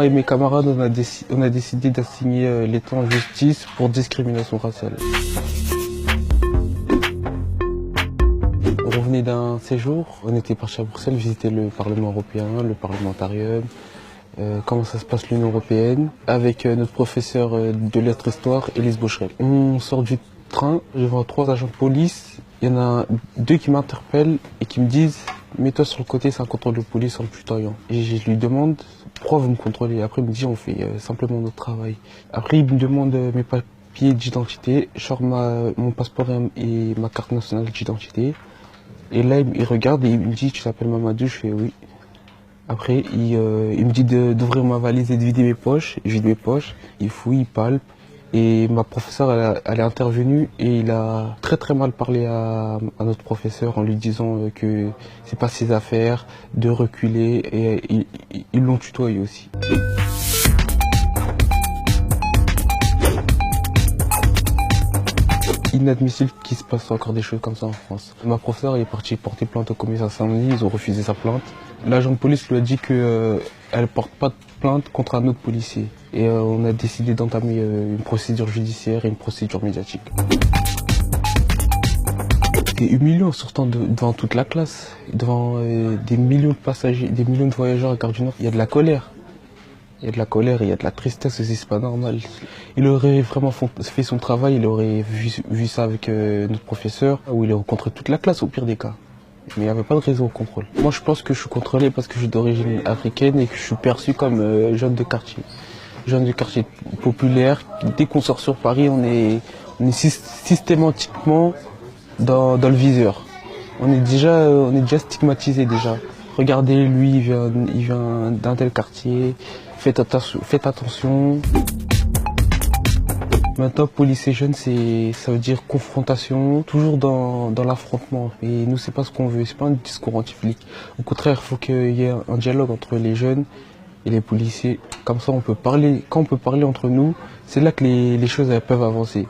Moi et mes camarades, on a décidé d'assigner l'État en justice pour discrimination raciale. On revenait d'un séjour, on était parti à Bruxelles visiter le Parlement européen, le parlementarium, comment ça se passe l'Union européenne, avec notre professeur de lettres histoire, Élise Bocherel. On sort du train, je vois 3 agents de police, il y en a 2 qui m'interpellent et qui me disent « mets-toi sur le côté, c'est un contrôle de police en le tutoyant ». Et je lui demande « pourquoi vous me contrôlez ?» Après il me dit « on fait simplement notre travail ». Après il me demande mes papiers d'identité, je sors mon passeport et ma carte nationale d'identité. Et là, il regarde et il me dit « tu t'appelles Mamadou ?» Je fais « oui ». Après, il me dit d'ouvrir ma valise et de vider mes poches. Je vide mes poches, il fouille, il palpe. Et ma professeure, elle est intervenue et il a très très mal parlé à notre professeur en lui disant que c'est pas ses affaires, de reculer. Et ils l'ont tutoyé aussi. Inadmissible qu'il se passe encore des choses comme ça en France. Ma professeure est partie porter plainte au commissariat Saint-Denis, ils ont refusé sa plainte. L'agent de police lui a dit qu'elle ne porte pas de plainte contre un autre policier. Et on a décidé d'entamer une procédure judiciaire et une procédure médiatique. C'est humiliant en sortant devant toute la classe, devant des millions de passagers, des millions de voyageurs à Gare du Nord. Il y a de la colère. Il y a de la colère, il y a de la tristesse aussi, c'est pas normal. Il aurait vraiment fait son travail, il aurait vu ça avec notre professeur, où il aurait rencontré toute la classe au pire des cas. Mais il n'y avait pas de raison au contrôle. Moi je pense que je suis contrôlé parce que je suis d'origine africaine et que je suis perçu comme jeune de quartier. Jeune de quartier populaire. Dès qu'on sort sur Paris, on est systématiquement dans le viseur. On est déjà stigmatisé déjà. Regardez, lui, il vient d'un tel quartier. Faites attention. Maintenant, police et jeunes, ça veut dire confrontation, toujours dans l'affrontement. Et nous, c'est pas ce qu'on veut, c'est pas un discours anti-flic. Au contraire, il faut qu'il y ait un dialogue entre les jeunes et les policiers. Comme ça, on peut parler. Quand on peut parler entre nous, c'est là que les choses elles peuvent avancer.